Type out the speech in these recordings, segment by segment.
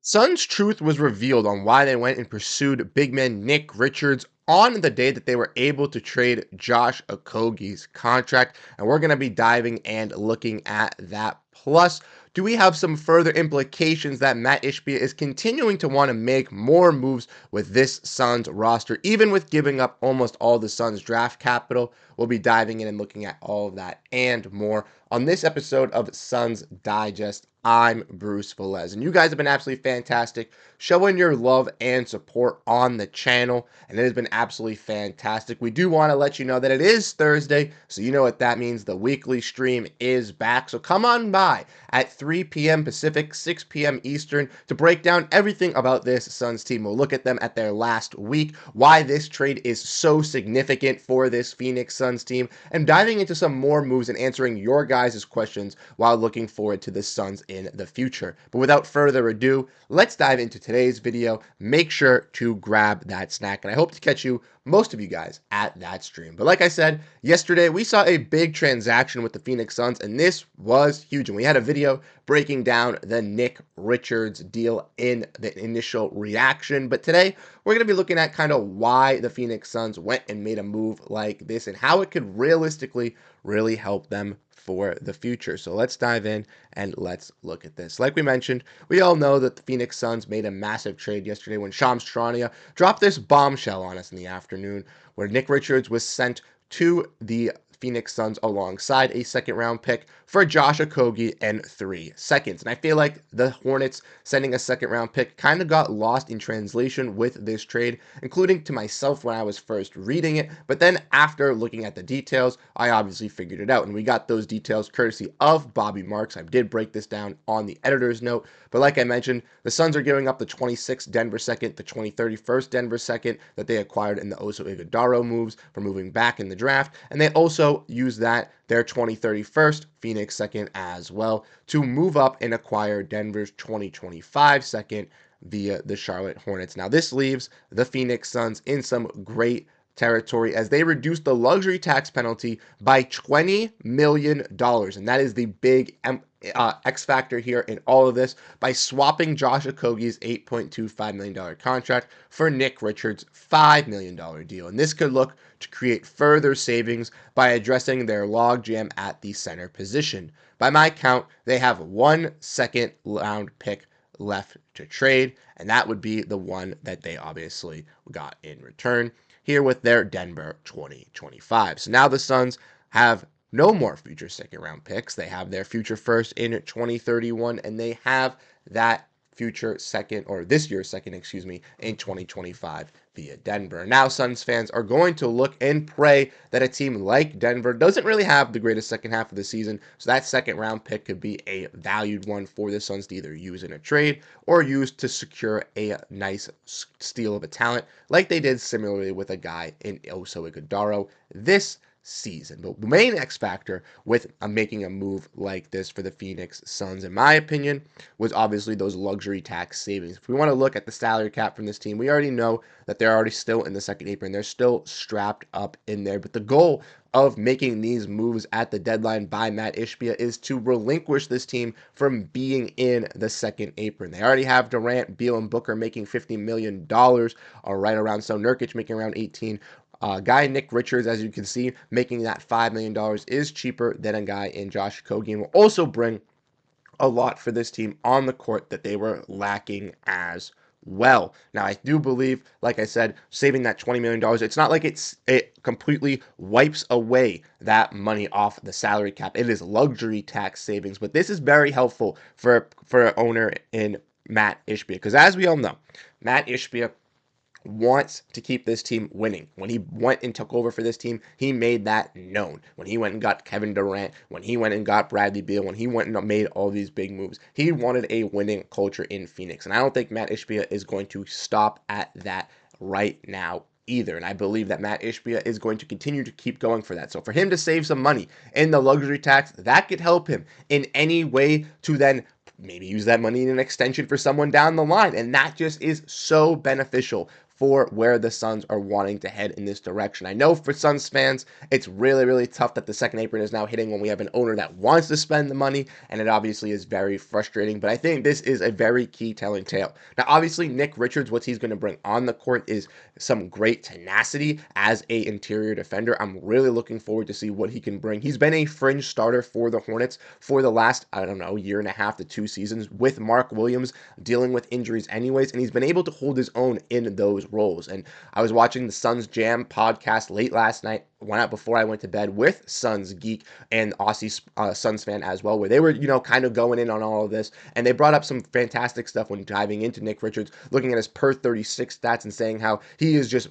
Sun's truth was revealed on why they went and pursued big man Nick Richards on the day that they were able to trade Josh Okogie's contract. And we're going to be diving and looking at that. Plus, do we have some further implications that Matt Ishbia is continuing to want to make more moves with this Suns roster, even with giving up almost all the Suns draft capital? We'll be diving in and looking at all of that and more on this episode of Suns Digest. I'm Bruce Velez, and you guys have been absolutely fantastic showing your love and support on the channel, and it has been absolutely fantastic. We do want to let you know that it is Thursday, so you know what that means. The weekly stream is back, so come on by at 3 p.m. Pacific, 6 p.m. Eastern to break down everything about this Suns team. We'll look at them at their last week, why this trade is so significant for this Phoenix Suns team, and diving into some more moves and answering your guys' questions while looking forward to the Suns in the future. But without further ado, let's dive into today's video. Make sure to grab that snack, and I hope to catch most of you guys at that stream. But like I said, yesterday we saw a big transaction with the Phoenix Suns, and this was huge. And we had a video breaking down the Nick Richards deal in the initial reaction. But today we're going to be looking at kind of why the Phoenix Suns went and made a move like this and how it could realistically really help them for the future. So let's dive in and let's look at this. Like we mentioned, we all know that the Phoenix Suns made a massive trade yesterday when Shams Charania dropped this bombshell on us in the afternoon where Nick Richards was sent to the Phoenix Suns alongside a second round pick for Josh Okogie and 3 seconds. And I feel like the Hornets sending a second round pick kind of got lost in translation with this trade, including to myself when I was first reading it. But then after looking at the details, I obviously figured it out. And we got those details courtesy of Bobby Marks. I did break this down on the editor's note. But like I mentioned, the Suns are giving up the 26th Denver second, the 2031st Denver second that they acquired in the Oso Ighodaro moves for moving back in the draft. And they also use their 2031st Phoenix second as well to move up and acquire Denver's 2025 second via the Charlotte Hornets. Now this leaves the Phoenix Suns in some great territory as they reduce the luxury tax penalty by $20 million. And that is the big X factor here in all of this by swapping Josh Okogie's $8.25 million contract for Nick Richards' $5 million deal. And this could look to create further savings by addressing their logjam at the center position. By my count, they have 1 second round pick left to trade, and that would be the one that they obviously got in return here with their Denver 2025. So now the Suns have no more future second round picks. They have their future first in 2031, and they have that future second, or this year's second, in 2025 via Denver. Now Suns fans are going to look and pray that a team like Denver doesn't really have the greatest second half of the season, so that second round pick could be a valued one for the Suns to either use in a trade or use to secure a nice steal of a talent like they did similarly with a guy in Oso Ighodaro this season. But the main X factor with making a move like this for the Phoenix Suns, in my opinion, was obviously those luxury tax savings. If we want to look at the salary cap from this team, we already know that they're already still in the second apron. They're still strapped up in there. But the goal of making these moves at the deadline by Matt Ishbia is to relinquish this team from being in the second apron. They already have Durant, Beal, and Booker making $50 million, or right around so. Nurkic making around 18. Guy Nick Richards, as you can see, making that $5 million is cheaper than a guy in Josh Okogie, and will also bring a lot for this team on the court that they were lacking as well. Now, I do believe, like I said, saving that $20 million, it's not like it completely wipes away that money off the salary cap. It is luxury tax savings, but this is very helpful for an owner in Matt Ishbia, because as we all know, Matt Ishbia wants to keep this team winning. When he went and took over for this team, he made that known. When he went and got Kevin Durant, when he went and got Bradley Beal, when he went and made all these big moves, he wanted a winning culture in Phoenix. And I don't think Matt Ishbia is going to stop at that right now either. And I believe that Matt Ishbia is going to continue to keep going for that. So for him to save some money in the luxury tax, that could help him in any way to then maybe use that money in an extension for someone down the line. And that just is so beneficial for where the Suns are wanting to head in this direction. I know for Suns fans, it's really, really tough that the second apron is now hitting when we have an owner that wants to spend the money, and it obviously is very frustrating, but I think this is a very key telling tale. Now, obviously, Nick Richards, what he's going to bring on the court is some great tenacity as a interior defender. I'm really looking forward to see what he can bring. He's been a fringe starter for the Hornets for the last, I don't know, year and a half to 2 seasons with Mark Williams dealing with injuries anyways, and he's been able to hold his own in those roles. And I was watching the Suns Jam podcast late last night, went out before I went to bed with Suns Geek and Aussie Suns fan as well, where they were, kind of going in on all of this, and they brought up some fantastic stuff when diving into Nick Richards, looking at his per 36 stats and saying how he is just,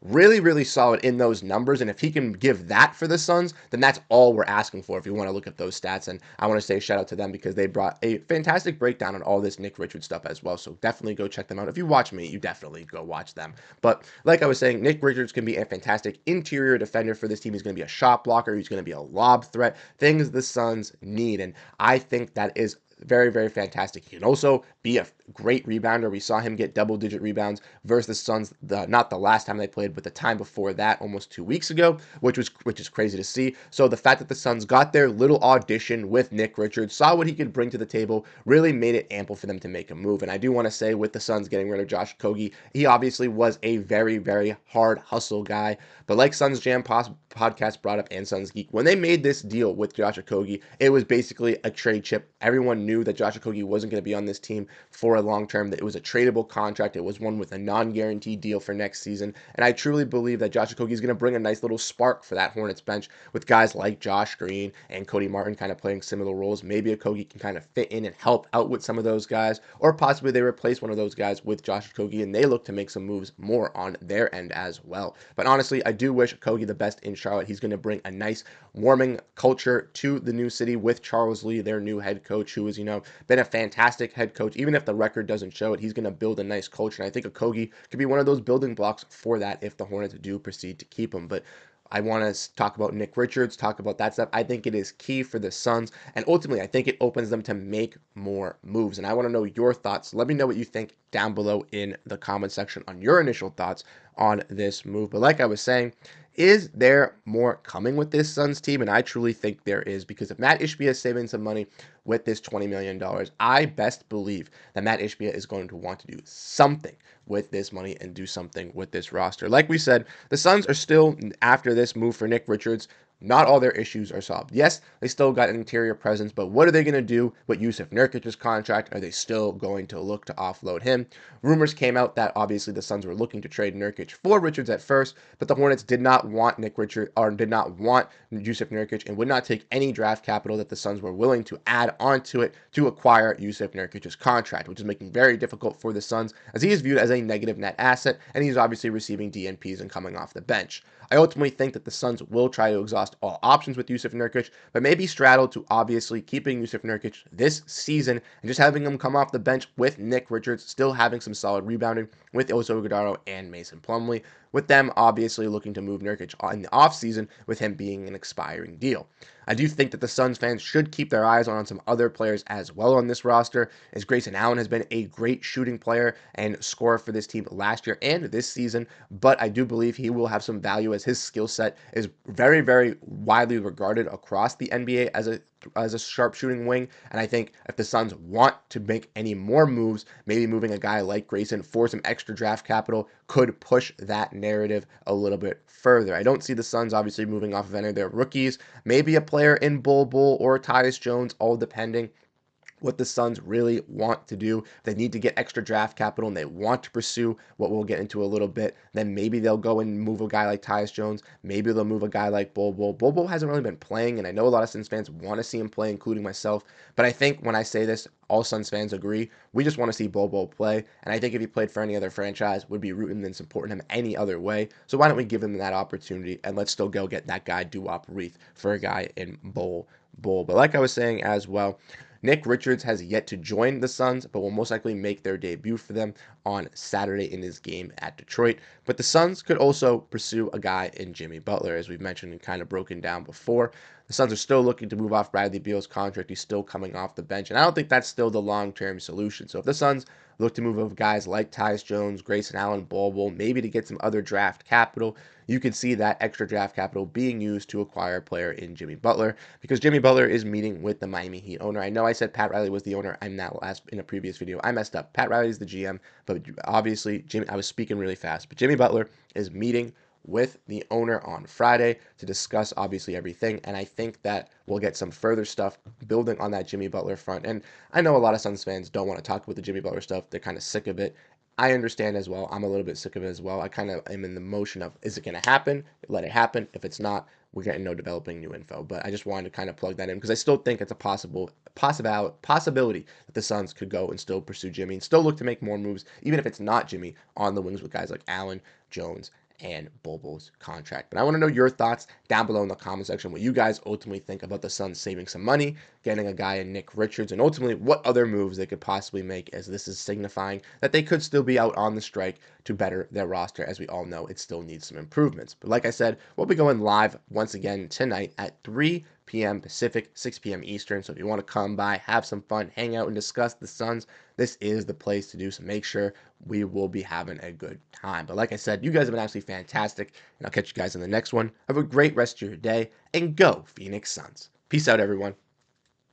really, really solid in those numbers, and if he can give that for the Suns, then that's all we're asking for if you want to look at those stats, and I want to say shout out to them because they brought a fantastic breakdown on all this Nick Richards stuff as well, so definitely go check them out. If you watch me, you definitely go watch them. But like I was saying, Nick Richards can be a fantastic interior defender for this team. He's going to be a shot blocker. He's going to be a lob threat, things the Suns need. And I think that is very, very fantastic. He can also be a great rebounder. We saw him get double-digit rebounds versus the Suns, not the last time they played, but the time before that, almost 2 weeks ago, which is crazy to see. So the fact that the Suns got their little audition with Nick Richards, saw what he could bring to the table, really made it ample for them to make a move. And I do want to say, with the Suns getting rid of Josh Okogie, he obviously was a very, very hard hustle guy. But like Suns Jam podcast brought up and Suns Geek, when they made this deal with Josh Okogie, it was basically a trade chip. Everyone knew that Josh Okogie wasn't going to be on this team for a long term, that it was a tradable contract. It was one with a non-guaranteed deal for next season. And I truly believe that Josh Okogie is going to bring a nice little spark for that Hornets bench with guys like Josh Green and Cody Martin kind of playing similar roles. Maybe Okogie can kind of fit in and help out with some of those guys, or possibly they replace one of those guys with Josh Okogie and they look to make some moves more on their end as well. But honestly, I do wish Okogie the best in Charlotte. He's going to bring a nice warming culture to the new city with Charles Lee, their new head coach, who has, been a fantastic head coach. Even if the record doesn't show it, he's going to build a nice culture. And I think Okogie could be one of those building blocks for that if the Hornets do proceed to keep him. But I want to talk about Nick Richards, talk about that stuff. I think it is key for the Suns, and ultimately, I think it opens them to make more moves. And I want to know your thoughts. Let me know what you think down below in the comment section on your initial thoughts on this move. But like I was saying, is there more coming with this Suns team? And I truly think there is, because if Matt Ishbia is saving some money with this $20 million, I best believe that Matt Ishbia is going to want to do something with this money and do something with this roster. Like we said, the Suns are still, after this move for Nick Richards, not all their issues are solved. Yes, they still got an interior presence, but what are they going to do with Jusuf Nurkic's contract? Are they still going to look to offload him? Rumors came out that obviously the Suns were looking to trade Nurkic for Richards at first, but the Hornets did not want Nick Richards, or did not want Jusuf Nurkic, and would not take any draft capital that the Suns were willing to add onto it to acquire Jusuf Nurkic's contract, which is making it very difficult for the Suns, as he is viewed as a negative net asset, and he's obviously receiving DNPs and coming off the bench. I ultimately think that the Suns will try to exhaust all options with Jusuf Nurkic, but maybe straddle to obviously keeping Jusuf Nurkic this season and just having him come off the bench with Nick Richards, still having some solid rebounding with Oso Guardado and Mason Plumlee, with them obviously looking to move Nurkic in the offseason with him being an expiring deal. I do think that the Suns fans should keep their eyes on some other players as well on this roster, as Grayson Allen has been a great shooting player and scorer for this team last year and this season, but I do believe he will have some value as his skill set is very, very widely regarded across the NBA as a sharp shooting wing. And I think if the Suns want to make any more moves, maybe moving a guy like Grayson for some extra draft capital could push that narrative a little bit further. I don't see the Suns obviously moving off of any of their rookies, maybe a player in Bol Bol or Tyus Jones, all depending what the Suns really want to do. They need to get extra draft capital and they want to pursue what we'll get into a little bit. Then maybe they'll go and move a guy like Tyus Jones. Maybe they'll move a guy like Bol Bol. Bol Bol hasn't really been playing, and I know a lot of Suns fans want to see him play, including myself. But I think when I say this, all Suns fans agree. We just want to see Bol Bol play. And I think if he played for any other franchise, would be rooting and supporting him any other way. So why don't we give him that opportunity and let's still go get that guy Duop Reith for a guy in Bol Bol. But like I was saying as well, Nick Richards has yet to join the Suns, but will most likely make their debut for them on Saturday in his game at Detroit. But the Suns could also pursue a guy in Jimmy Butler, as we've mentioned and kind of broken down before. The Suns are still looking to move off Bradley Beal's contract. He's still coming off the bench. And I don't think that's still the long-term solution. So if the Suns look to move of guys like Tyus Jones, Grayson Allen, Bol, maybe to get some other draft capital, you could see that extra draft capital being used to acquire a player in Jimmy Butler, because Jimmy Butler is meeting with the Miami Heat owner. I know I said Pat Riley was the owner. I'm not last in a previous video. I messed up. Pat Riley is the GM, but obviously I was speaking really fast. But Jimmy Butler is meeting with the owner on Friday to discuss obviously everything. And I think that we'll get some further stuff building on that Jimmy Butler front. And I know a lot of Suns fans don't want to talk about the Jimmy Butler stuff. They're kind of sick of it. I understand as well. I'm a little bit sick of it as well. I kind of am in the motion of, is it going to happen? Let it happen. If it's not, we're getting no developing new info. But I just wanted to kind of plug that in because I still think it's a possibility that the Suns could go and still pursue Jimmy and still look to make more moves, even if it's not Jimmy, on the wings with guys like Allen, Jones, and Bol's contract. But I want to know your thoughts down below in the comment section, what you guys ultimately think about the Suns saving some money, getting a guy in Nick Richards, and ultimately what other moves they could possibly make, as this is signifying that they could still be out on the strike to better their roster. As we all know, it still needs some improvements. But like I said, we'll be going live once again tonight at 3 p.m. Pacific, 6 p.m. Eastern. So if you want to come by, have some fun, hang out, and discuss the Suns, this is the place to do. So make sure we will be having a good time. But like I said, you guys have been absolutely fantastic, and I'll catch you guys in the next one. Have a great rest of your day, and go Phoenix Suns. Peace out, everyone.